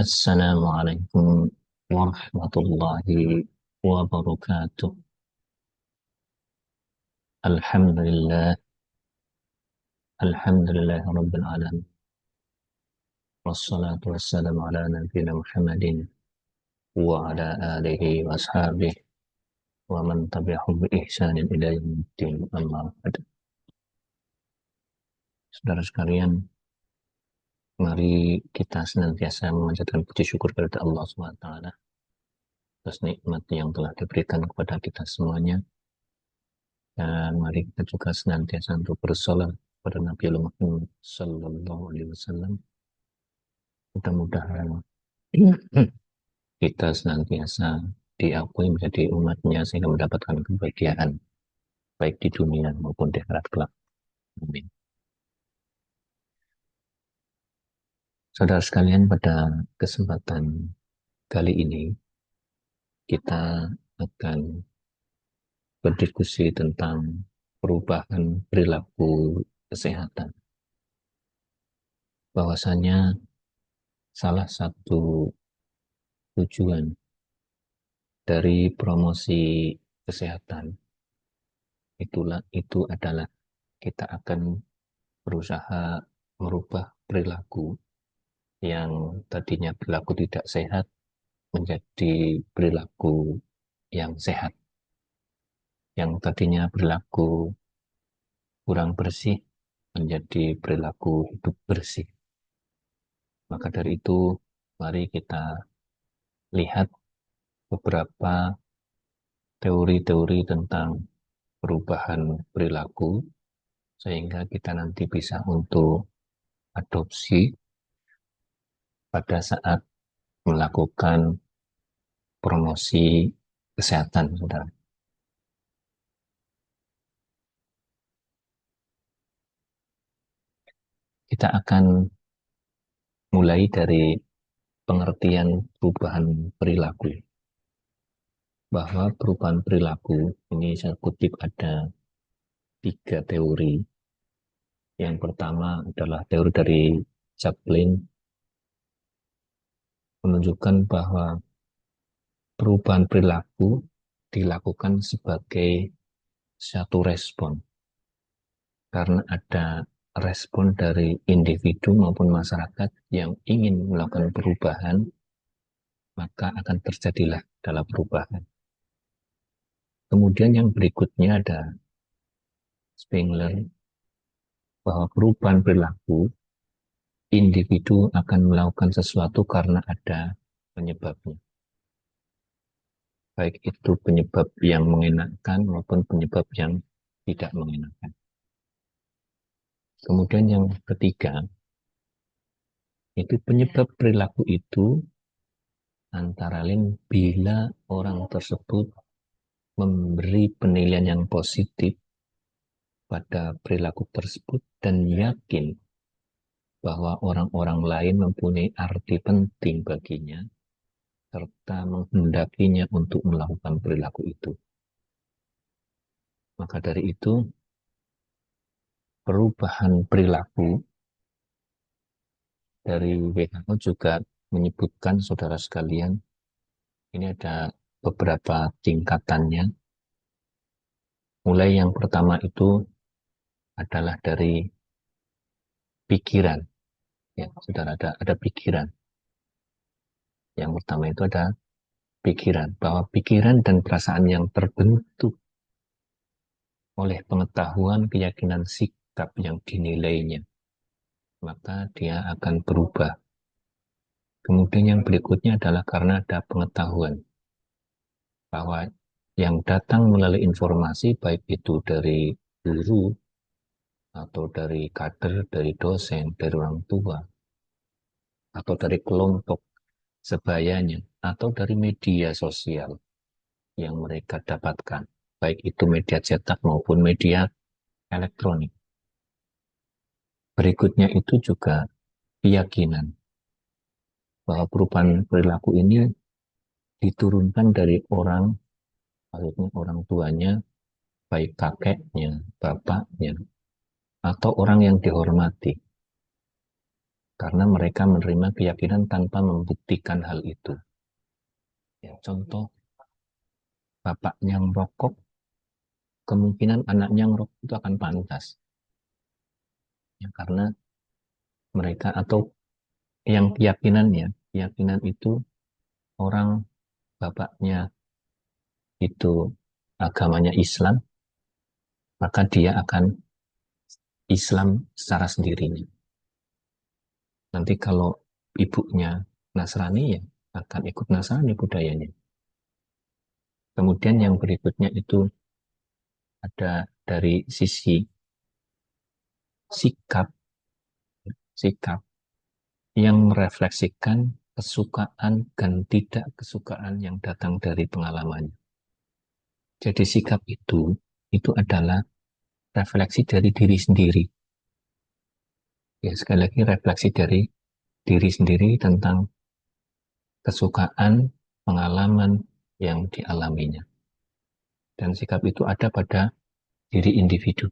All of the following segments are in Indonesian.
Assalamualaikum warahmatullahi wabarakatuh. Alhamdulillah, alhamdulillah rabbil alamin. Wassalatu wassalamu ala nabiyyina Muhammadin wa ala alihi wa ashabihi wa man tabi'ahum bi ihsanin ila yaumiddin. Amma ba'd. Saudara sekalian, mari kita senantiasa memanjatkan puji syukur kepada Allah Subhanahu wa taala atas nikmat yang telah diberikan kepada kita semuanya. Dan mari kita juga senantiasa untuk bersolat pada Nabi Muhammad Sallallahu Alaihi Wasallam. Mudah-mudahan kita senantiasa diakui menjadi umatnya sehingga mendapatkan kebahagiaan baik di dunia maupun di akhirat kelak. Amin. Saudara sekalian, pada kesempatan kali ini kita akan berdiskusi tentang perubahan perilaku kesehatan. Bahwasanya salah satu tujuan dari promosi kesehatan itu adalah kita akan berusaha merubah perilaku yang tadinya perilaku tidak sehat menjadi perilaku yang sehat, yang tadinya perilaku kurang bersih menjadi perilaku hidup bersih. Maka dari itu, mari kita lihat beberapa teori-teori tentang perubahan perilaku sehingga kita nanti bisa untuk adopsi pada saat melakukan promosi kesehatan, saudara. Kita akan mulai dari pengertian perubahan perilaku. Bahwa perubahan perilaku ini saya kutip ada 3 teori. Yang pertama adalah teori dari Chaplin, menunjukkan bahwa perubahan perilaku dilakukan sebagai satu respon karena ada respon dari individu maupun masyarakat yang ingin melakukan perubahan, maka akan terjadilah dalam perubahan. Kemudian yang berikutnya ada Spengler, bahwa perubahan perilaku individu akan melakukan sesuatu karena ada penyebabnya. Baik itu penyebab yang mengenakan maupun penyebab yang tidak mengenakan. Kemudian yang ketiga, itu penyebab perilaku itu antara lain bila orang tersebut memberi penilaian yang positif pada perilaku tersebut dan yakin bahwa orang-orang lain mempunyai arti penting baginya serta menghendakinya untuk melakukan perilaku itu. Maka dari itu, perubahan perilaku dari WHO juga menyebutkan, saudara sekalian, ini ada beberapa tingkatannya. Mulai yang pertama itu adalah dari pikiran. Ya, saudara, ada pikiran. Yang pertama itu ada pikiran, bahwa pikiran dan perasaan yang terbentuk oleh pengetahuan, keyakinan, sikap yang dinilainya, maka dia akan berubah. Kemudian yang berikutnya adalah karena ada pengetahuan bahwa yang datang melalui informasi, baik itu dari guru, atau dari kader, dari dosen, dari orang tua, atau dari kelompok sebayanya, atau dari media sosial yang mereka dapatkan, baik itu media cetak maupun media elektronik. Berikutnya itu juga keyakinan bahwa perubahan perilaku ini diturunkan dari orang, maksudnya orang tuanya, baik kakeknya, bapaknya, atau orang yang dihormati. karena mereka menerima keyakinan tanpa membuktikan hal itu. Ya, contoh, bapaknya merokok, kemungkinan anaknya merokok itu akan pantas. Ya, karena mereka atau yang keyakinan itu orang bapaknya itu agamanya Islam, maka dia akan Islam secara sendirinya. Nanti kalau ibunya Nasrani ya akan ikut Nasrani budayanya. Kemudian yang berikutnya itu ada dari sisi sikap, sikap yang merefleksikan kesukaan dan tidak kesukaan yang datang dari pengalamannya. Jadi sikap itu adalah refleksi dari diri sendiri. Ya, sekali lagi refleksi dari diri sendiri tentang kesukaan, pengalaman yang dialaminya. Dan sikap itu ada pada diri individu.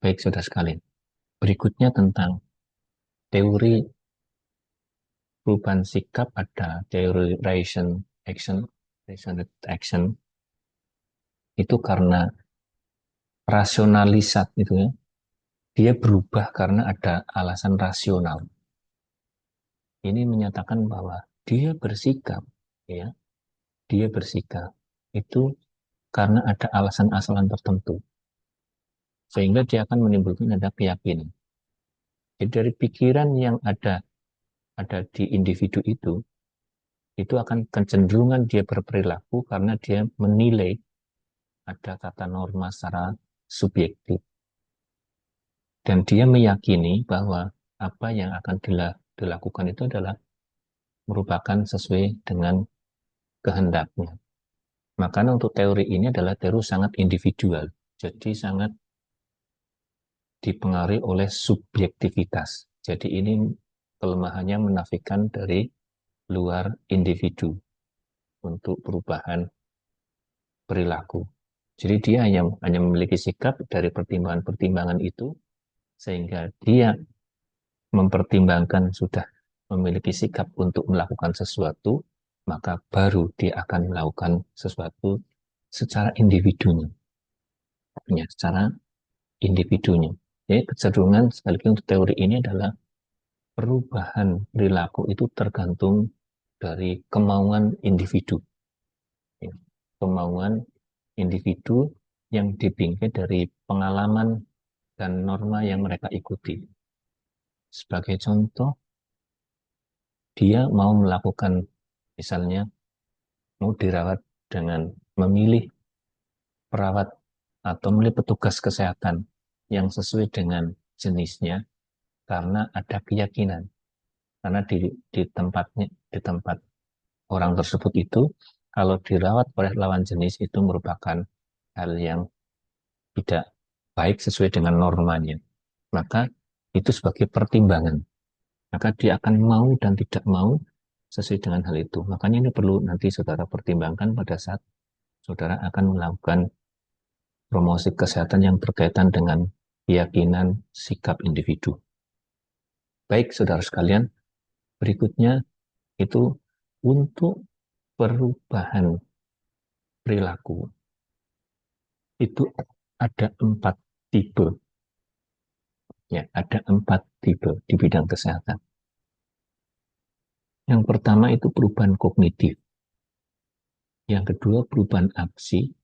Baik, saudara sekalian. Berikutnya tentang teori perubahan sikap, ada teori action, itu karena rasionalisat itu ya, dia berubah karena ada alasan rasional. Ini menyatakan bahwa dia bersikap, ya, dia bersikap itu karena ada alasan-alasan tertentu, sehingga dia akan menimbulkan ada keyakinan. Jadi dari pikiran yang ada di individu itu akan kecenderungan dia berperilaku karena dia menilai ada kata norma secara subjektif. Dan dia meyakini bahwa apa yang akan dilakukan itu adalah merupakan sesuai dengan kehendaknya. Makanya untuk teori ini adalah teori sangat individual. Jadi sangat dipengaruhi oleh subjektivitas. Jadi ini kelemahannya menafikan dari luar individu untuk perubahan perilaku. Jadi dia hanya memiliki sikap dari pertimbangan-pertimbangan itu, sehingga dia mempertimbangkan sudah memiliki sikap untuk melakukan sesuatu, maka baru dia akan melakukan sesuatu secara individunya. Ya, secara individunya. Jadi kecenderungan sekali lagi untuk teori ini adalah perubahan perilaku itu tergantung dari kemauan individu. Ya, kemauan individu yang dibingkai dari pengalaman dan norma yang mereka ikuti. Sebagai contoh, dia mau melakukan, misalnya, mau dirawat dengan memilih perawat atau memilih petugas kesehatan yang sesuai dengan jenisnya karena ada keyakinan. Karena di tempat orang tersebut itu, kalau dirawat oleh lawan jenis itu merupakan hal yang tidak baik sesuai dengan normanya. Maka itu sebagai pertimbangan. Maka dia akan mau dan tidak mau sesuai dengan hal itu. Makanya ini perlu nanti saudara pertimbangkan pada saat saudara akan melakukan promosi kesehatan yang berkaitan dengan keyakinan sikap individu. Baik, saudara sekalian, berikutnya itu untuk perubahan perilaku. Itu ada 4 tipe. Ya, ada 4 tipe di bidang kesehatan. Yang pertama itu perubahan kognitif. Yang kedua perubahan aksi.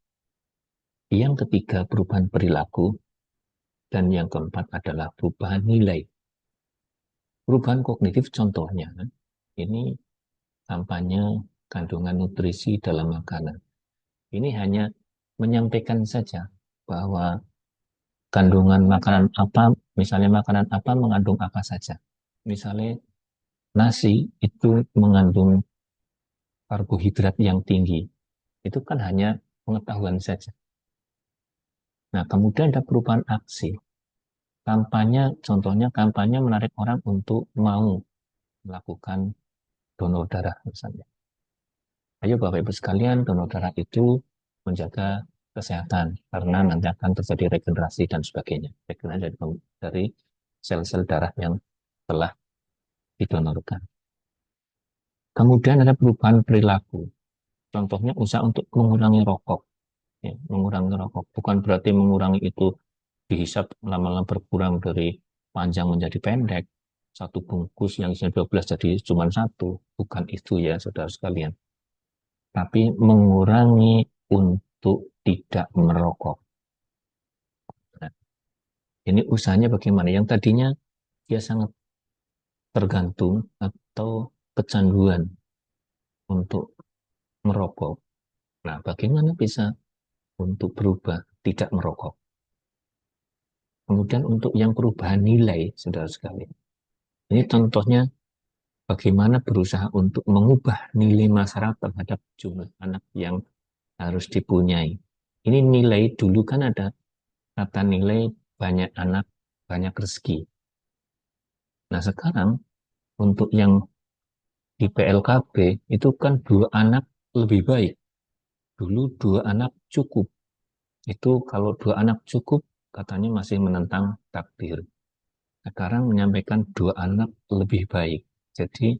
Yang ketiga perubahan perilaku. Dan yang keempat adalah perubahan nilai. Perubahan kognitif contohnya, ini kampanye kandungan nutrisi dalam makanan. Ini hanya menyampaikan saja bahwa kandungan makanan apa, misalnya makanan apa mengandung apa saja. Misalnya nasi itu mengandung karbohidrat yang tinggi. Itu kan hanya pengetahuan saja. Nah, kemudian ada perubahan aksi. Kampanye, contohnya kampanye menarik orang untuk mau melakukan donor darah misalnya. Ayo Bapak Ibu sekalian, donor darah itu menjaga kesehatan karena nanti akan terjadi regenerasi dan sebagainya. Regenerasi dari sel-sel darah yang telah didonorkan. Kemudian ada perubahan perilaku. Contohnya usaha untuk mengurangi rokok. Ya, mengurangi rokok. Bukan berarti mengurangi itu dihisap lama-lama berkurang dari panjang menjadi pendek. Satu bungkus yang isinya 12 jadi cuma satu. Bukan itu ya, saudara sekalian. Tapi mengurangi untuk tidak merokok. Nah, ini usahanya bagaimana? Yang tadinya dia sangat tergantung atau kecanduan untuk merokok. Nah, bagaimana bisa untuk berubah tidak merokok? Kemudian untuk yang perubahan nilai, saudara sekalian. Ini contohnya bagaimana berusaha untuk mengubah nilai masyarakat terhadap jumlah anak yang harus dipunyai. Ini nilai dulu kan ada kata nilai banyak anak, banyak rezeki. Nah sekarang untuk yang di PLKB itu kan 2 anak lebih baik. Dulu 2 anak cukup. Itu kalau 2 anak cukup katanya masih menentang takdir. Sekarang menyampaikan 2 anak lebih baik. Jadi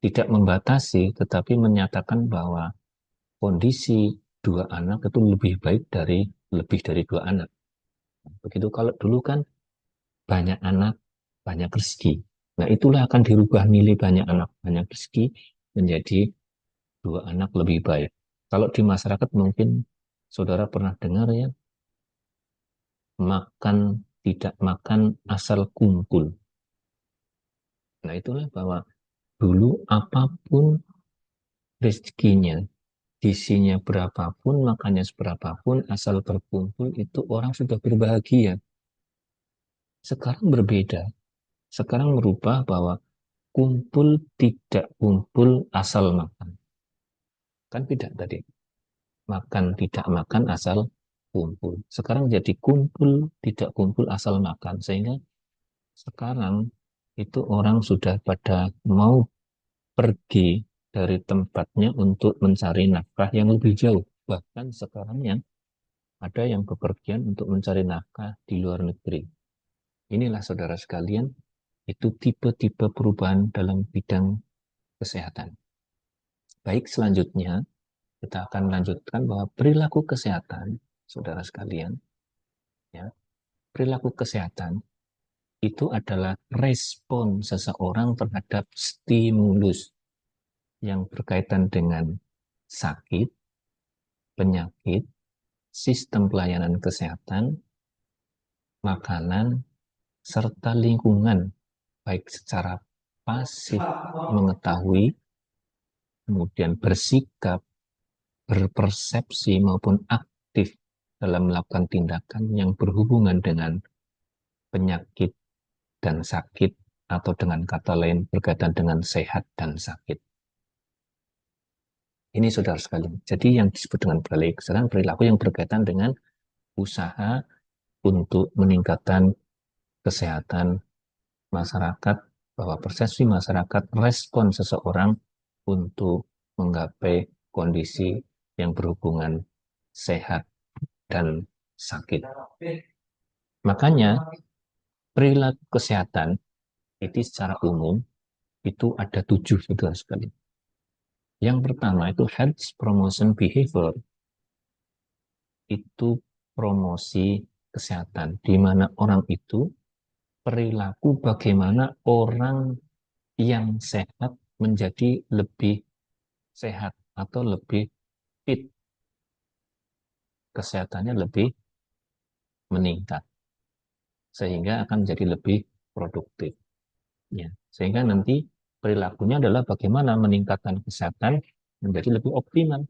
tidak membatasi, tetapi menyatakan bahwa kondisi 2 anak itu lebih dari 2 anak. Begitu kalau dulu kan banyak anak, banyak rezeki. Nah itulah akan dirubah nilai banyak anak, banyak rezeki menjadi 2 anak lebih baik. Kalau di masyarakat mungkin saudara pernah dengar ya, makan tidak makan asal kumpul. Nah itulah bahwa dulu apapun rezekinya, isinya berapapun, makannya seberapapun, asal berkumpul itu orang sudah berbahagia. Sekarang berbeda. Sekarang merubah bahwa kumpul tidak kumpul asal makan. Kan tidak tadi. Makan tidak makan asal kumpul. Sekarang jadi kumpul tidak kumpul asal makan. Sehingga sekarang itu orang sudah pada mau pergi dari tempatnya untuk mencari nafkah yang lebih jauh. Bahkan sekarang yang ada yang bepergian untuk mencari nafkah di luar negeri. Inilah saudara sekalian, itu tipe-tipe perubahan dalam bidang kesehatan. Baik, selanjutnya kita akan melanjutkan bahwa perilaku kesehatan, saudara sekalian, ya, perilaku kesehatan itu adalah respon seseorang terhadap stimulus yang berkaitan dengan sakit, penyakit, sistem pelayanan kesehatan, makanan, serta lingkungan, baik secara pasif mengetahui, kemudian bersikap, berpersepsi maupun aktif dalam melakukan tindakan yang berhubungan dengan penyakit dan sakit, atau dengan kata lain berkaitan dengan sehat dan sakit. Ini saudara sekalian. Jadi yang disebut dengan perilaku yang berkaitan dengan usaha untuk meningkatkan kesehatan masyarakat, bahwa persepsi masyarakat respon seseorang untuk menggapai kondisi yang berhubungan sehat dan sakit. Makanya perilaku kesehatan itu secara umum itu ada 7 saudara sekali. Yang pertama itu health promotion behavior, itu promosi kesehatan, di mana orang itu perilaku bagaimana orang yang sehat menjadi lebih sehat atau lebih fit, kesehatannya lebih meningkat, sehingga akan jadi lebih produktif. Ya. Sehingga nanti perilakunya adalah bagaimana meningkatkan kesehatan menjadi lebih optimal.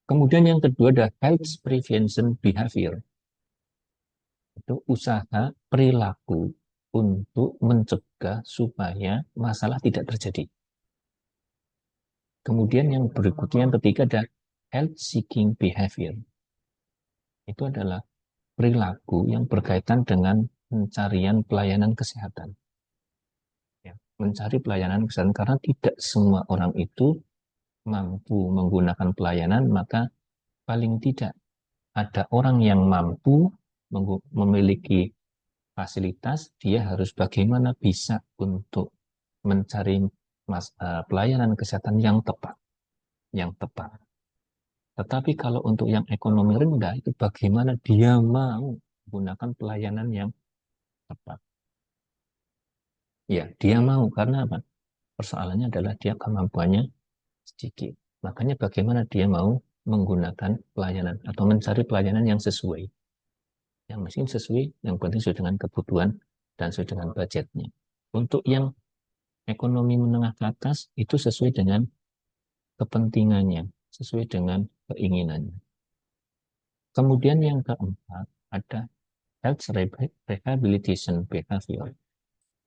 Kemudian yang kedua ada health prevention behavior. Itu usaha perilaku untuk mencegah supaya masalah tidak terjadi. Kemudian yang berikutnya yang ketiga ada health seeking behavior. Itu adalah perilaku yang berkaitan dengan pencarian pelayanan kesehatan. Ya, mencari pelayanan kesehatan karena tidak semua orang itu mampu menggunakan pelayanan, maka paling tidak ada orang yang mampu memiliki fasilitas, dia harus bagaimana bisa untuk mencari pelayanan kesehatan yang tepat, yang tepat. Tetapi kalau untuk yang ekonomi rendah itu bagaimana dia mau menggunakan pelayanan yang tepat. Ya, dia mau karena apa? Persoalannya adalah dia kemampuannya sedikit. Makanya bagaimana dia mau menggunakan pelayanan atau mencari pelayanan yang sesuai. Yang mungkin sesuai, yang penting sesuai dengan kebutuhan dan sesuai dengan budgetnya. Untuk yang ekonomi menengah ke atas itu sesuai dengan kepentingannya, sesuai dengan keinginannya. Kemudian yang keempat ada health rehabilitation behavior,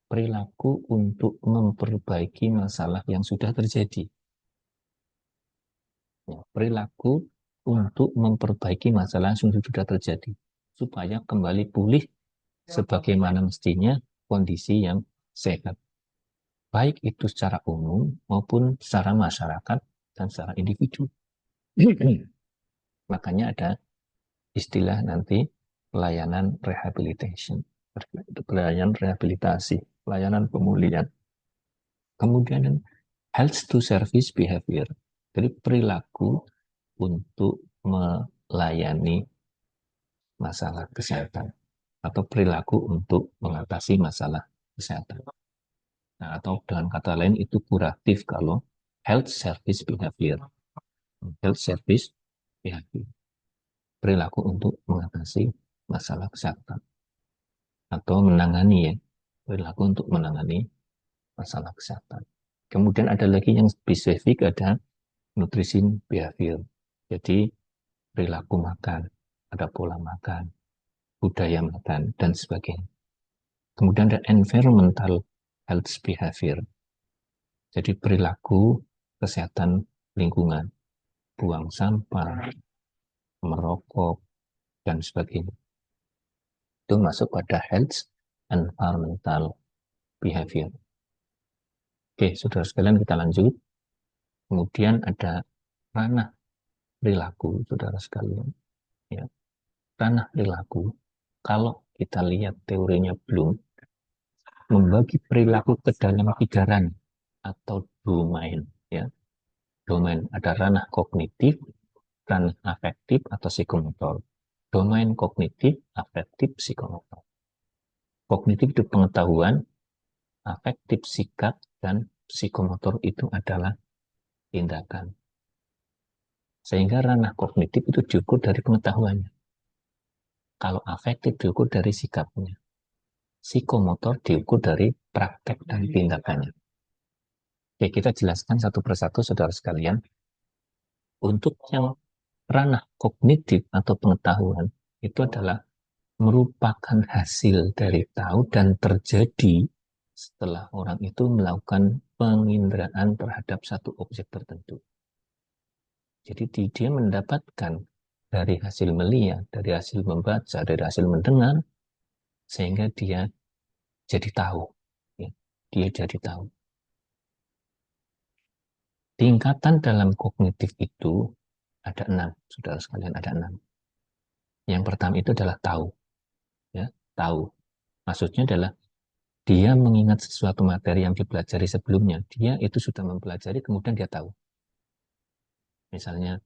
perilaku untuk memperbaiki masalah yang sudah terjadi. Ya, perilaku untuk memperbaiki masalah yang sudah terjadi supaya kembali pulih sebagaimana mestinya kondisi yang sehat. Baik itu secara umum maupun secara masyarakat dan secara individu. Makanya ada istilah nanti pelayanan rehabilitation, pelayanan rehabilitasi, pelayanan pemulihan. Kemudian health to service behavior, jadi perilaku untuk melayani masalah kesehatan atau perilaku untuk mengatasi masalah kesehatan. Nah, atau dengan kata lain itu kuratif kalau health service behavior. Health service behavior. Perilaku untuk mengatasi masalah kesehatan atau menangani ya. Perilaku untuk menangani masalah kesehatan. Kemudian ada lagi yang spesifik ada nutrition behavior. Jadi perilaku makan, ada pola makan, budaya makan, dan sebagainya. Kemudian ada environmental health behavior. Jadi perilaku kesehatan lingkungan, buang sampah, merokok, dan sebagainya. Itu masuk pada health environmental behavior. Oke, saudara sekalian kita lanjut. Kemudian ada ranah perilaku, saudara sekalian. Ya, ranah perilaku, kalau kita lihat teorinya Bloom, membagi perilaku ke dalam 3 ranah atau domain. Ya, domain ada ranah kognitif, ranah afektif atau psikomotor. Domain kognitif, afektif, psikomotor. Kognitif itu pengetahuan, afektif sikap, dan psikomotor itu adalah tindakan. Sehingga ranah kognitif itu diukur dari pengetahuannya. Kalau afektif diukur dari sikapnya. Psikomotor diukur dari praktek dan tindakannya. Oke, kita jelaskan satu persatu, saudara sekalian. Untuk yang ranah kognitif atau pengetahuan, itu adalah merupakan hasil dari tahu dan terjadi setelah orang itu melakukan penginderaan terhadap satu objek tertentu. Jadi dia mendapatkan dari hasil melihat, dari hasil membaca, dari hasil mendengar, sehingga dia jadi tahu. Ya, dia jadi tahu. Tingkatan dalam kognitif itu ada 6, saudara sekalian, ada 6. Yang pertama itu adalah tahu. Ya, tahu. Maksudnya adalah dia mengingat sesuatu materi yang dipelajari sebelumnya. Dia itu sudah mempelajari, kemudian dia tahu. Misalnya,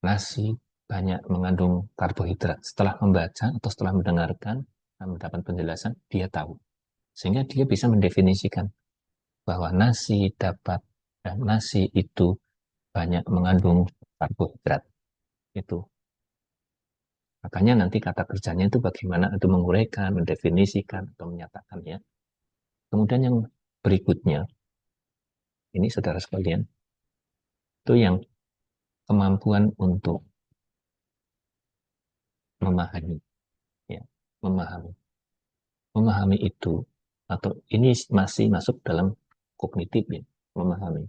nasi banyak mengandung karbohidrat. Setelah membaca atau setelah mendengarkan, mendapat penjelasan, dia tahu. Sehingga dia bisa mendefinisikan bahwa nasi itu banyak mengandung karbohidrat. Itu. Makanya nanti kata kerjanya itu bagaimana itu menguraikan, mendefinisikan, atau menyatakan ya. Kemudian yang berikutnya, ini saudara sekalian, itu yang kemampuan untuk memahami, ya, memahami. Memahami itu, atau ini masih masuk dalam kognitif ya, memahami.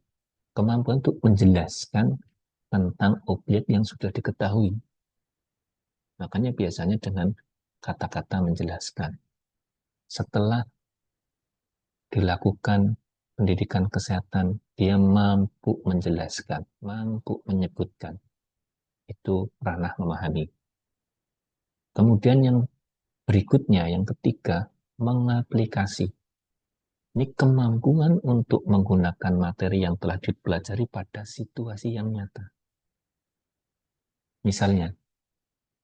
Kemampuan untuk menjelaskan tentang objek yang sudah diketahui. Makanya biasanya dengan kata-kata menjelaskan. Setelah dilakukan pendidikan kesehatan, dia mampu menjelaskan, mampu menyebutkan. Itu ranah memahami. Kemudian yang berikutnya, yang ketiga, mengaplikasi. Ini kemampuan untuk menggunakan materi yang telah dipelajari pada situasi yang nyata. Misalnya,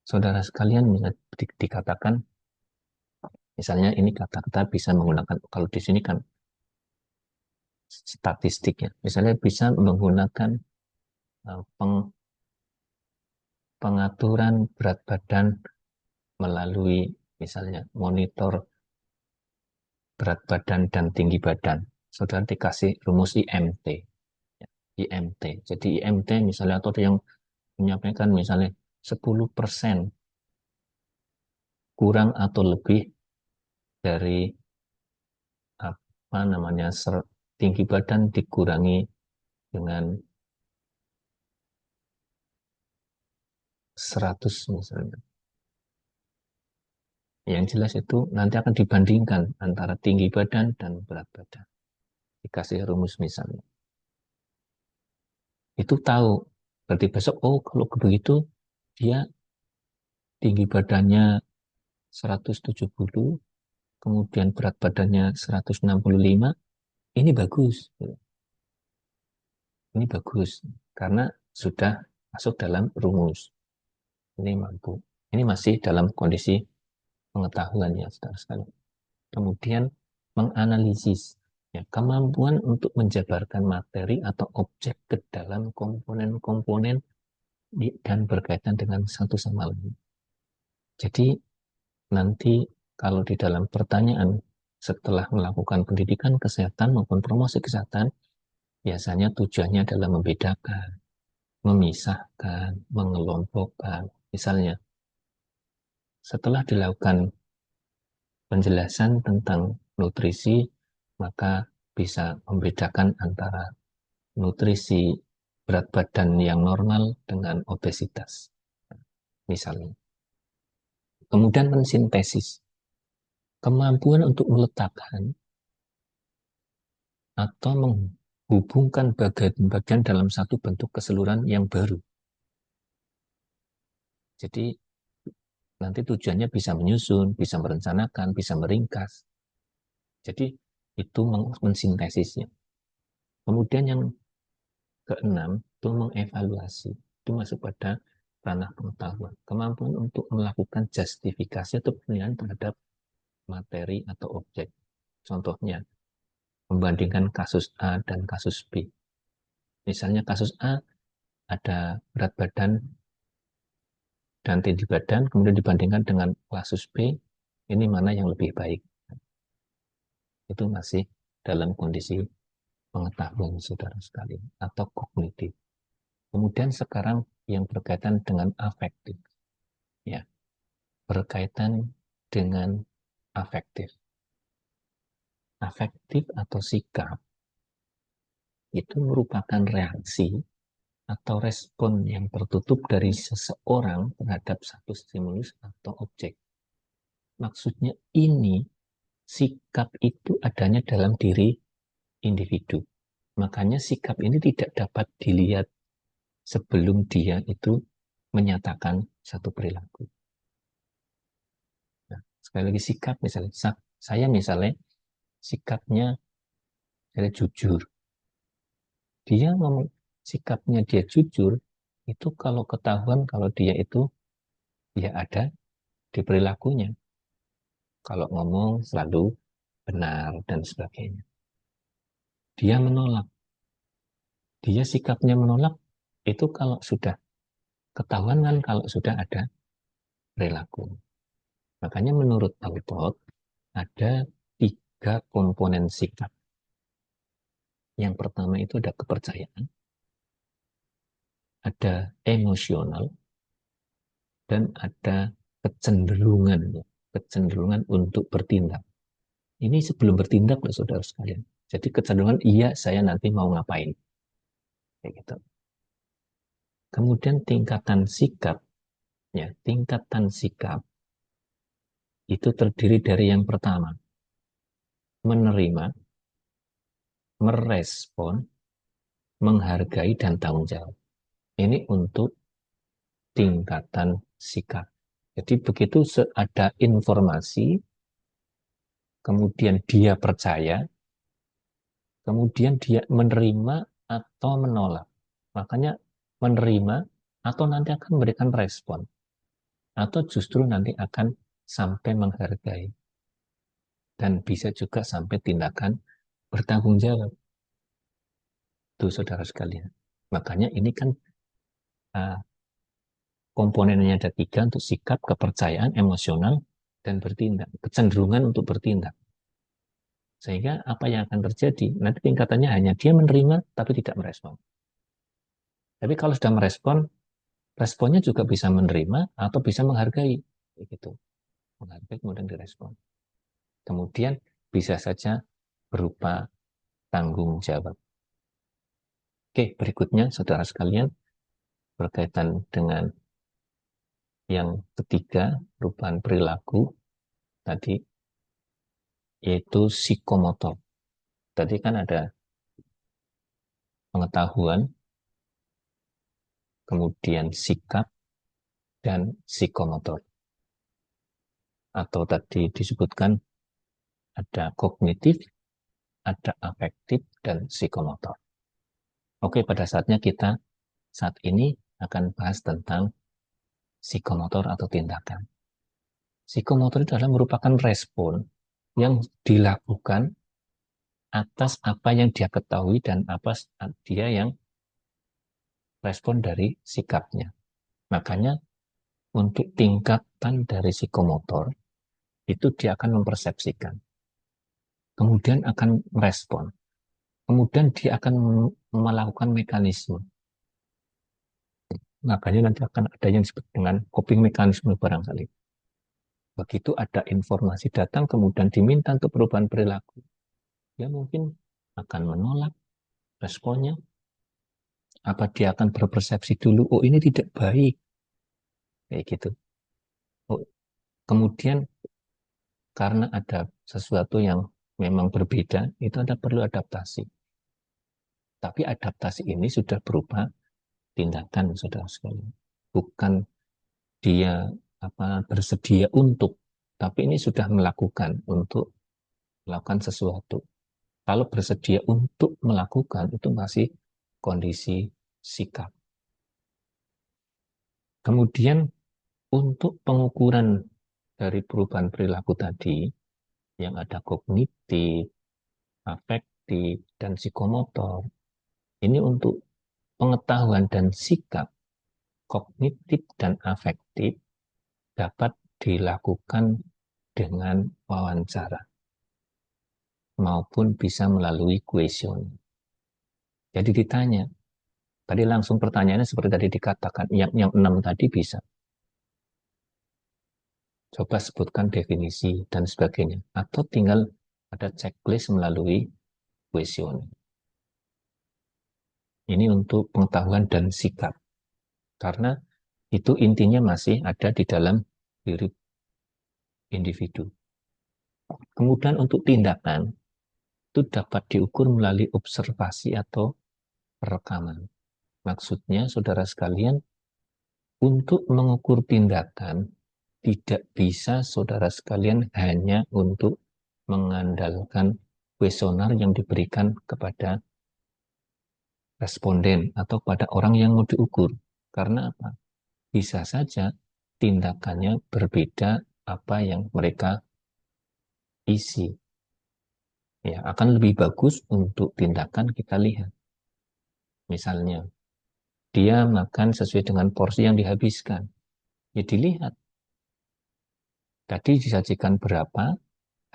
saudara sekalian dikatakan, misalnya ini kata-kata bisa menggunakan, kalau di sini kan statistiknya, misalnya bisa menggunakan pengaturan berat badan melalui misalnya monitor berat badan dan tinggi badan. Saudara dikasih rumus IMT. IMT. Jadi IMT misalnya atau ada yang menyampaikan misalnya 10% kurang atau lebih dari apa namanya tinggi badan dikurangi dengan 100 misalnya. Yang jelas itu nanti akan dibandingkan antara tinggi badan dan berat badan. Dikasih rumus misalnya. Itu tahu. Berarti besok, oh kalau begitu dia tinggi badannya 170, kemudian berat badannya 165, ini bagus. Ini bagus, karena sudah masuk dalam rumus. Ini mampu. Ini masih dalam kondisi pengetahuan ya, saudara sekalian. Kemudian menganalisis. Ya, kemampuan untuk menjabarkan materi atau objek ke dalam komponen-komponen dan berkaitan dengan satu sama lain. Jadi nanti kalau di dalam pertanyaan setelah melakukan pendidikan kesehatan maupun promosi kesehatan, biasanya tujuannya adalah membedakan, memisahkan, mengelompokkan. Misalnya, setelah dilakukan penjelasan tentang nutrisi, maka bisa membedakan antara nutrisi berat badan yang normal dengan obesitas. Misalnya. Kemudian mensintesis. Kemampuan untuk meletakkan atau menghubungkan bagian-bagian dalam satu bentuk keseluruhan yang baru. Jadi nanti tujuannya bisa menyusun, bisa merencanakan, bisa meringkas. Jadi itu mensintesisnya. Kemudian yang keenam itu mengevaluasi. Itu masuk pada ranah pengetahuan. Kemampuan untuk melakukan justifikasi atau penilaian terhadap materi atau objek. Contohnya, membandingkan kasus A dan kasus B. Misalnya kasus A ada berat badan dan tinggi badan, kemudian dibandingkan dengan kasus B, ini mana yang lebih baik. Itu masih dalam kondisi pengetahuan saudara sekalian atau kognitif. Kemudian sekarang yang berkaitan dengan afektif, ya, berkaitan dengan afektif. Afektif atau sikap itu merupakan reaksi atau respon yang tertutup dari seseorang terhadap satu stimulus atau objek. Maksudnya ini sikap itu adanya dalam diri individu. Makanya sikap ini tidak dapat dilihat sebelum dia itu menyatakan satu perilaku. Nah, sekali lagi sikap misalnya, saya misalnya sikapnya saya jujur. Dia ngomong sikapnya dia jujur, itu kalau ketahuan kalau dia itu ya ada di perilakunya. Kalau ngomong selalu benar dan sebagainya. Dia menolak. Dia sikapnya menolak itu kalau sudah ketahuan kan kalau sudah ada perilaku. Makanya menurut Alport ada 3 komponen sikap. Yang pertama itu ada kepercayaan, ada emosional, dan ada kecenderungan, kecenderungan untuk bertindak. Ini sebelum bertindak loh saudara sekalian. Jadi kecenderungan iya saya nanti mau ngapain. Kayak gitu. Kemudian tingkatan sikap, ya tingkatan sikap itu terdiri dari yang pertama menerima, merespon, menghargai dan tanggung jawab. Ini untuk tingkatan sikap. Jadi begitu ada informasi, kemudian dia percaya, kemudian dia menerima atau menolak. Makanya menerima atau nanti akan memberikan respon, atau justru nanti akan sampai menghargai. Dan bisa juga sampai tindakan bertanggung jawab. Itu saudara sekalian. Makanya ini kan uh, komponennya ada tiga untuk sikap, kepercayaan, emosional, dan bertindak. Kecenderungan untuk bertindak. Sehingga apa yang akan terjadi? Nanti tingkatannya hanya dia menerima tapi tidak merespon. Tapi kalau sudah merespon, responnya juga bisa menerima atau bisa menghargai. Begitu. Menghargai kemudian direspon. Kemudian bisa saja berupa tanggung jawab. Oke, berikutnya saudara sekalian berkaitan dengan yang ketiga, perubahan perilaku tadi, yaitu psikomotor. Tadi kan ada pengetahuan, kemudian sikap, dan psikomotor. Atau tadi disebutkan ada kognitif, ada afektif, dan psikomotor. Oke, pada saatnya kita saat ini akan bahas tentang psikomotor atau tindakan. Psikomotor itu adalah merupakan respon yang dilakukan atas apa yang dia ketahui dan apa dia yang respon dari sikapnya. Makanya untuk tingkatan dari psikomotor itu dia akan mempersepsikan, kemudian akan merespon, kemudian dia akan melakukan mekanisme. Makanya nanti akan ada yang disebut dengan coping mekanisme barangkali. Begitu ada informasi datang kemudian diminta untuk perubahan perilaku, dia mungkin akan menolak responnya. Apa dia akan berpersepsi dulu, oh ini tidak baik, kayak gitu. Oh, kemudian karena ada sesuatu yang memang berbeda, itu ada perlu adaptasi. Tapi adaptasi ini sudah berupa tindakan, saudara sekalian. Bukan dia bersedia untuk, tapi ini sudah melakukan untuk melakukan sesuatu. Kalau bersedia untuk melakukan, itu masih kondisi sikap. Kemudian untuk pengukuran dari perubahan perilaku tadi, yang ada kognitif, afektif, dan psikomotor, ini untuk pengetahuan dan sikap kognitif dan afektif dapat dilakukan dengan wawancara maupun bisa melalui kuesioner. Jadi ditanya, tadi langsung pertanyaannya seperti tadi dikatakan, yang 6 tadi bisa. Coba sebutkan definisi dan sebagainya. Atau tinggal ada checklist melalui kuesioner. Ini untuk pengetahuan dan sikap. Karena itu intinya masih ada di dalam diri individu. Kemudian untuk tindakan, itu dapat diukur melalui observasi atau rekaman. Maksudnya, saudara sekalian, untuk mengukur tindakan, tidak bisa saudara sekalian hanya untuk mengandalkan kuesioner yang diberikan kepada responden atau pada orang yang mau diukur. Karena apa? Bisa saja tindakannya berbeda apa yang mereka isi. Ya, akan lebih bagus untuk tindakan kita lihat. Misalnya, dia makan sesuai dengan porsi yang dihabiskan. Ya dilihat. Tadi disajikan berapa,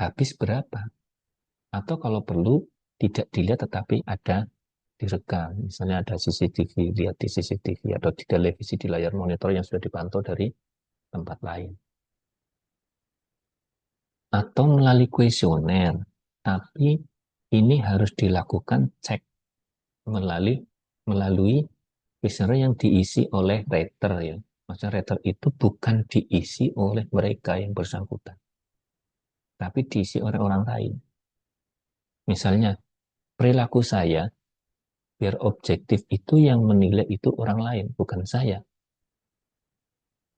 habis berapa. Atau kalau perlu, tidak dilihat tetapi ada direkam. Misalnya ada CCTV, lihat di CCTV atau di televisi di layar monitor yang sudah dipantau dari tempat lain. Atau melalui kuesioner. Tapi ini harus dilakukan cek melalui kuesioner yang diisi oleh writer ya. Maksudnya writer itu bukan diisi oleh mereka yang bersangkutan, tapi diisi oleh orang lain. Misalnya, perilaku saya, biar objektif itu yang menilai itu orang lain, bukan saya.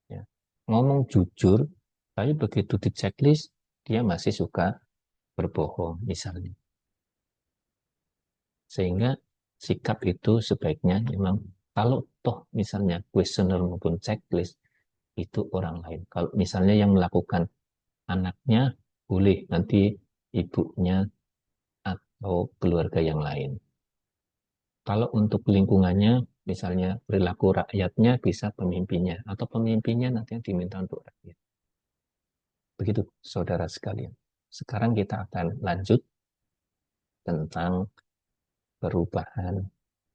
Ya. ngomong jujur, tapi begitu di checklist, dia masih suka berbohong misalnya. Sehingga sikap itu sebaiknya memang kalau toh misalnya kuesioner maupun checklist itu orang lain. Kalau misalnya yang melakukan anaknya boleh nanti ibunya atau keluarga yang lain. Kalau untuk lingkungannya, misalnya perilaku rakyatnya bisa pemimpinnya, atau pemimpinnya nanti yang diminta untuk rakyat. Begitu, saudara sekalian. Sekarang kita akan lanjut tentang perubahan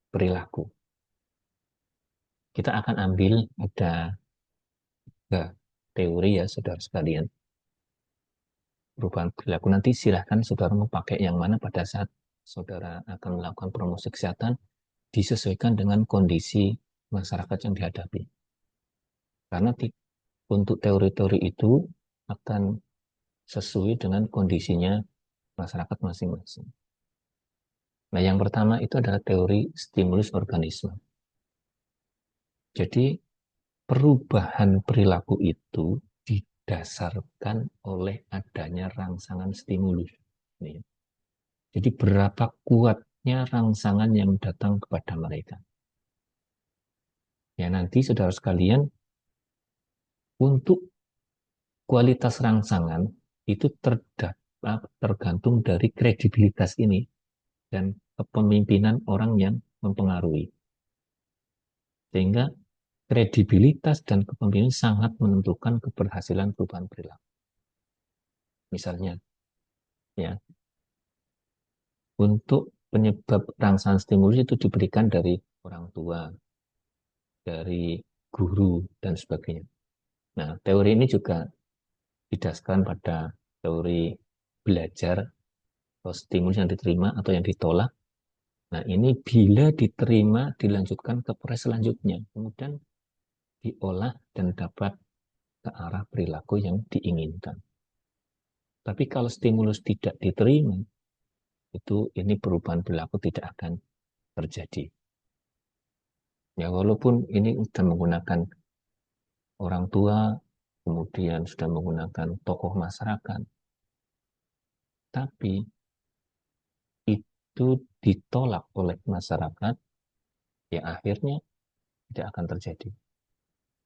perilaku. Kita akan ambil ada teori ya, saudara sekalian. Perubahan perilaku nanti silahkan saudara mau pakai yang mana pada saat saudara akan melakukan promosi kesehatan, disesuaikan dengan kondisi masyarakat yang dihadapi. Karena untuk teori-teori itu akan sesuai dengan kondisinya masyarakat masing-masing. Nah, yang pertama itu adalah teori stimulus organisme. Jadi, perubahan perilaku itu didasarkan oleh adanya rangsangan stimulus. Jadi, berapa kuatnya rangsangan yang datang kepada mereka. Ya, nanti saudara sekalian, untuk kualitas rangsangan itu tergantung dari kredibilitas ini dan kepemimpinan orang yang mempengaruhi. Sehingga kredibilitas dan kepemimpinan sangat menentukan keberhasilan perubahan perilaku. Misalnya, ya, untuk penyebab rangsangan stimulus itu diberikan dari orang tua, dari guru, dan sebagainya. Nah, teori ini juga didasarkan pada teori belajar atau stimulus yang diterima atau yang ditolak. Nah, ini bila diterima, dilanjutkan ke proses selanjutnya. Kemudian diolah dan dapat ke arah perilaku yang diinginkan. Tapi kalau stimulus tidak diterima, itu ini perubahan perilaku tidak akan terjadi. Ya, walaupun ini sudah menggunakan orang tua, kemudian sudah menggunakan tokoh masyarakat, tapi itu ditolak oleh masyarakat, ya akhirnya tidak akan terjadi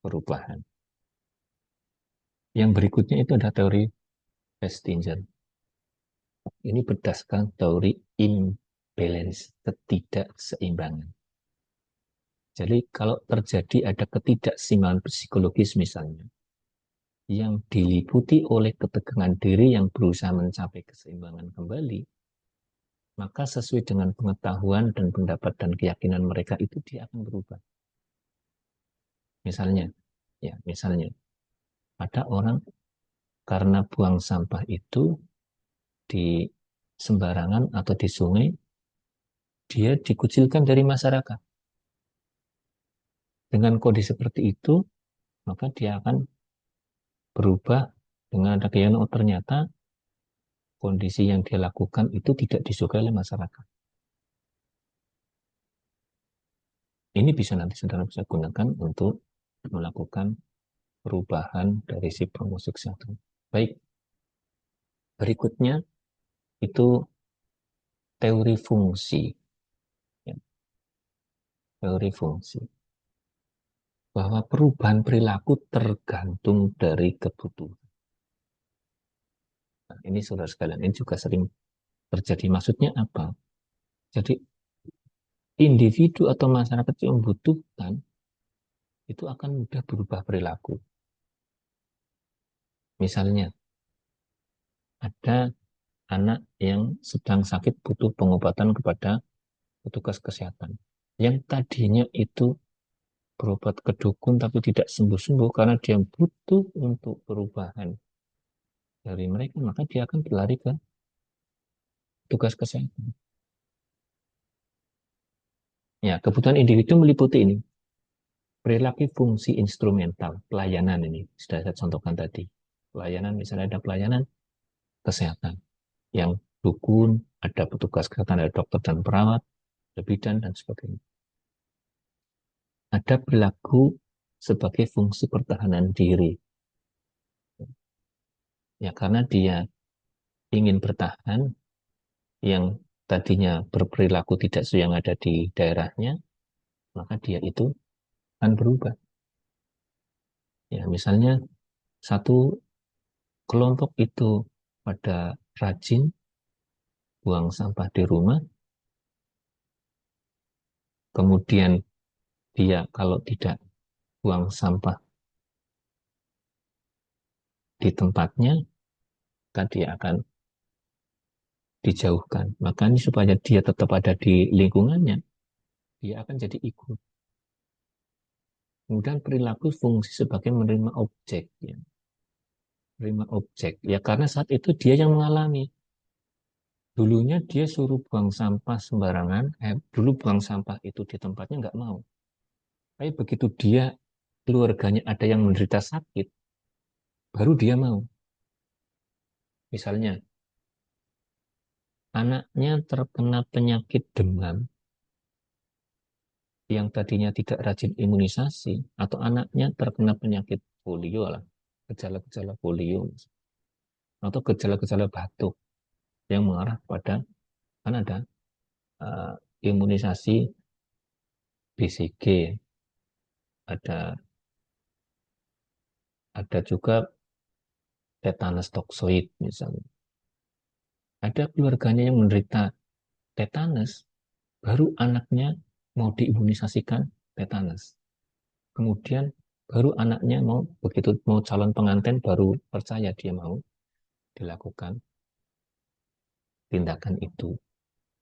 perubahan. Yang berikutnya itu ada teori Festinger. Ini berdasarkan teori imbalance, ketidakseimbangan. Jadi kalau terjadi ada ketidakseimbangan psikologis misalnya, yang diliputi oleh ketegangan diri yang berusaha mencapai keseimbangan kembali, maka sesuai dengan pengetahuan dan pendapat dan keyakinan mereka itu dia akan berubah. Misalnya, ada orang karena buang sampah itu di sembarangan atau di sungai, dia dikucilkan dari masyarakat. Dengan kondisi seperti itu, maka dia akan berubah dengan ada keyakinan, oh ternyata kondisi yang dia lakukan itu tidak disukai oleh masyarakat. Ini bisa nanti saudara bisa gunakan untuk melakukan perubahan dari si promosi kesehatan. Baik, berikutnya itu teori fungsi. Ya, teori fungsi. Bahwa perubahan perilaku tergantung dari kebutuhan. Nah, ini saudara sekalian, ini juga sering terjadi. Maksudnya apa? Jadi individu atau masyarakat yang membutuhkan itu akan mudah berubah perilaku. Misalnya, ada anak yang sedang sakit butuh pengobatan kepada petugas kesehatan. Yang tadinya itu berobat ke dukun tapi tidak sembuh-sembuh karena dia butuh untuk perubahan dari mereka, maka dia akan berlari ke petugas kesehatan. Ya, kebutuhan individu meliputi ini. Perilaku fungsi instrumental, pelayanan ini, sudah saya contohkan tadi. Pelayanan, misalnya ada pelayanan kesehatan, yang dukun, ada petugas kesehatan, ada dokter dan perawat, ada bidan, dan sebagainya. Ada perilaku sebagai fungsi pertahanan diri. Ya, karena dia ingin bertahan, yang tadinya berperilaku tidak sesuai yang ada di daerahnya, maka dia itu akan berubah. Ya, misalnya satu kelompok itu pada rajin buang sampah di rumah, kemudian dia kalau tidak buang sampah di tempatnya, maka dia akan dijauhkan. Makanya supaya dia tetap ada di lingkungannya, dia akan jadi ikut. Kemudian perilaku fungsi sebagai menerima objek. Ya. Menerima objek. Ya karena saat itu dia yang mengalami. Dulunya dia suruh buang sampah sembarangan, dulu buang sampah itu di tempatnya nggak mau. Tapi begitu dia, keluarganya ada yang menderita sakit, baru dia mau. Misalnya, anaknya terkena penyakit demam, yang tadinya tidak rajin imunisasi, atau anaknya terkena penyakit polio lah, gejala-gejala polio, atau gejala-gejala batuk yang mengarah pada, kan ada uh, imunisasi BCG, ada juga tetanus toksoid misalnya. Ada keluarganya yang menderita tetanus, baru anaknya mau diimunisasikan tetanus. Kemudian baru anaknya mau, begitu mau calon pengantin, baru percaya dia mau dilakukan tindakan itu.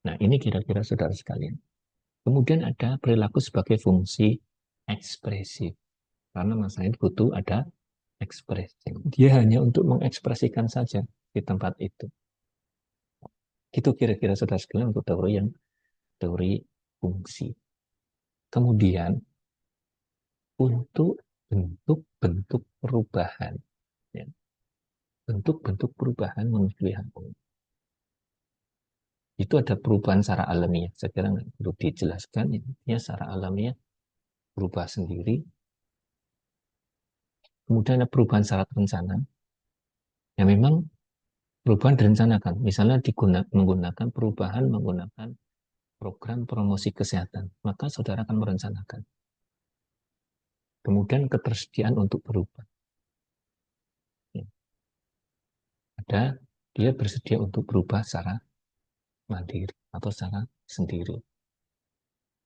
Nah, ini kira-kira saudara sekalian. Kemudian ada perilaku sebagai fungsi ekspresif. Karena masa ini butuh ada ekspresi. Dia hanya untuk mengekspresikan saja di tempat itu. Itu kira-kira saudara sekalian untuk teori fungsi. Kemudian untuk bentuk-bentuk perubahan, ya, bentuk-bentuk perubahan menurut WHO itu ada perubahan secara alamiah. Saya kira nggak perlu dijelaskan, ya, secara alamiah berubah sendiri. Kemudian ada perubahan secara terencana, ya memang perubahan direncanakan. Misalnya menggunakan perubahan menggunakan program promosi kesehatan, maka saudara akan merencanakan. Kemudian ketersediaan untuk berubah. Ya. Ada dia bersedia untuk berubah secara mandiri atau secara sendiri.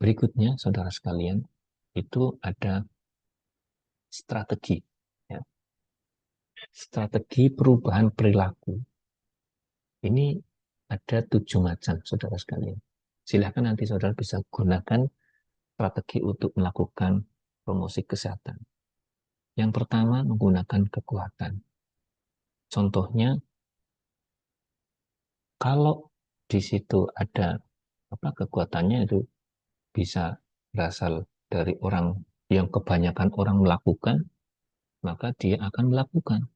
Berikutnya, saudara sekalian, itu ada strategi. Ya. Strategi perubahan perilaku. Ini ada 7 macam, saudara sekalian. Silahkan nanti saudara bisa gunakan strategi untuk melakukan promosi kesehatan. Yang pertama, menggunakan kekuatan. Contohnya, kalau di situ ada kekuatannya itu bisa berasal dari orang yang kebanyakan orang melakukan, maka dia akan melakukan.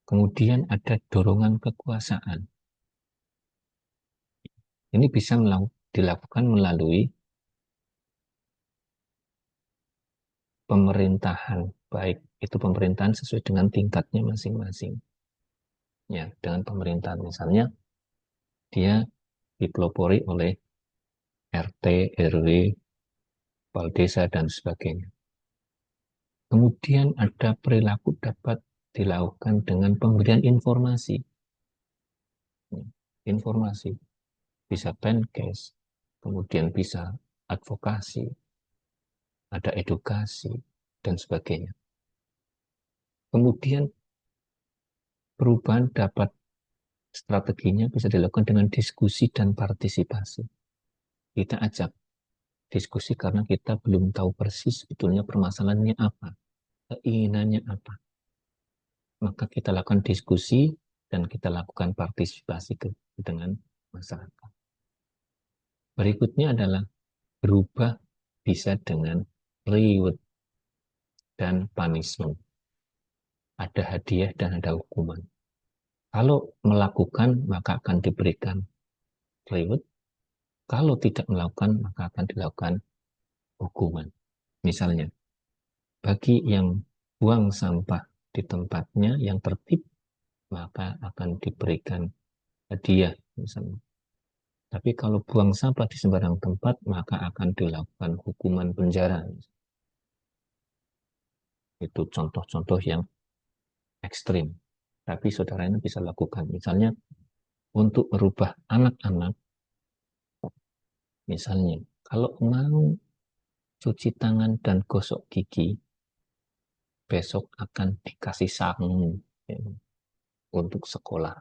Kemudian ada dorongan kekuasaan. Ini bisa dilakukan melalui pemerintahan, baik itu pemerintahan sesuai dengan tingkatnya masing-masing. Ya, dengan pemerintahan misalnya dia dipelopori oleh RT, RW, kepala desa dan sebagainya. Kemudian ada perilaku dapat dilakukan dengan pemberian informasi. Ya, informasi bisa pencast, kemudian bisa advokasi, ada edukasi dan sebagainya. Kemudian perubahan dapat strateginya bisa dilakukan dengan diskusi dan partisipasi. Kita ajak diskusi karena kita belum tahu persis sebetulnya permasalahannya apa, keinginannya apa. Maka kita lakukan diskusi dan kita lakukan partisipasi dengan masyarakat. Berikutnya adalah berubah bisa dengan reward dan punishment. Ada hadiah dan ada hukuman. Kalau melakukan, maka akan diberikan reward. Kalau tidak melakukan, maka akan dilakukan hukuman. Misalnya, bagi yang buang sampah di tempatnya yang tertib, maka akan diberikan hadiah misalnya. Tapi kalau buang sampah di sembarang tempat, maka akan dilakukan hukuman penjara. Itu contoh-contoh yang ekstrim. Tapi saudara ini bisa lakukan. Misalnya untuk merubah anak-anak, misalnya kalau mau cuci tangan dan gosok gigi, besok akan dikasih sangu ya, untuk sekolah.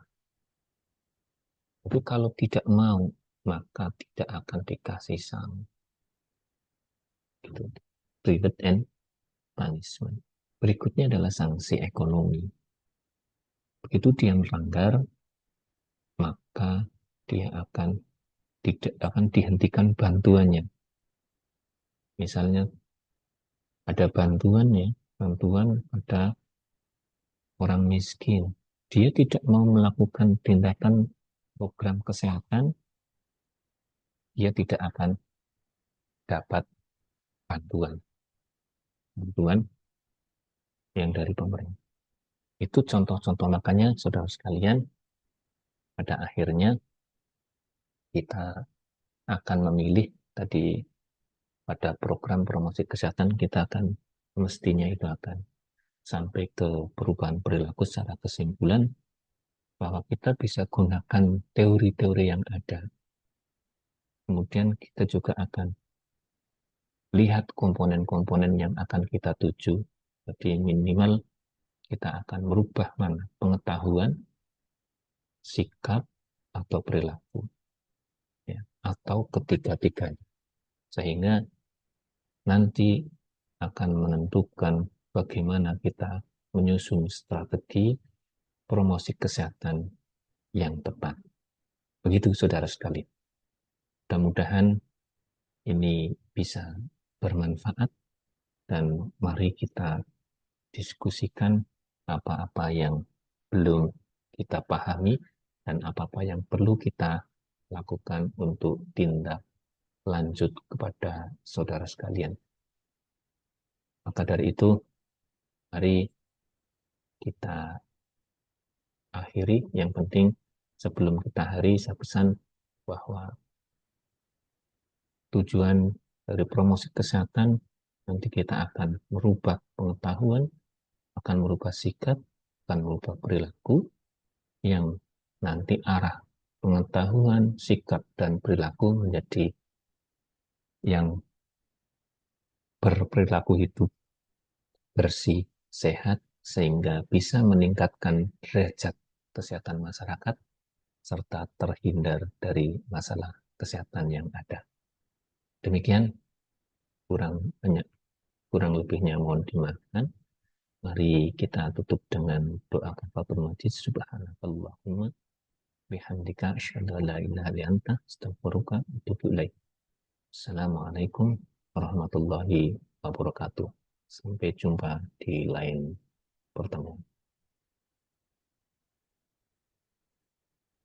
Tapi kalau tidak mau, maka tidak akan dikasih sangu. Gitu. Reward and punishment. Berikutnya adalah sanksi ekonomi. Begitu dia melanggar, maka dia akan tidak akan dihentikan bantuannya. Misalnya ada bantuannya, bantuan pada orang miskin. Dia tidak mau melakukan tindakan program kesehatan, dia tidak akan dapat bantuan bantuan yang dari pemerintah. Itu contoh-contoh, makanya saudara sekalian, pada akhirnya kita akan memilih tadi pada program promosi kesehatan, kita akan mestinya itu akan sampai ke perubahan perilaku secara kesimpulan bahwa kita bisa gunakan teori-teori yang ada. Kemudian kita juga akan lihat komponen-komponen yang akan kita tuju. Jadi minimal kita akan merubah mana pengetahuan, sikap, atau perilaku. Ya, atau ketiga-tiganya. Sehingga nanti akan menentukan bagaimana kita menyusun strategi promosi kesehatan yang tepat. Begitu saudara sekali. Mudah-mudahan ini bisa bermanfaat dan mari kita diskusikan apa-apa yang belum kita pahami dan apa-apa yang perlu kita lakukan untuk tindak lanjut kepada saudara sekalian. Maka dari itu, mari kita akhiri. Yang penting sebelum kita akhiri, saya pesan bahwa tujuan dari promosi kesehatan nanti kita akan merubah pengetahuan, akan merubah sikap, akan merubah perilaku yang nanti arah pengetahuan, sikap, dan perilaku menjadi yang berperilaku hidup bersih, sehat, sehingga bisa meningkatkan derajat kesehatan masyarakat serta terhindar dari masalah kesehatan yang ada. Demikian, kurang banyak, kurang lebihnya mohon dimaafkan. Mari kita tutup dengan doa kafaratul majid. Subhanakallahumma bihamdika asyhadu an la ilaha illa anta astaghfiruka wa atubu ilaik. Assalamualaikum warahmatullahi wabarakatuh. Sampai jumpa di lain pertemuan.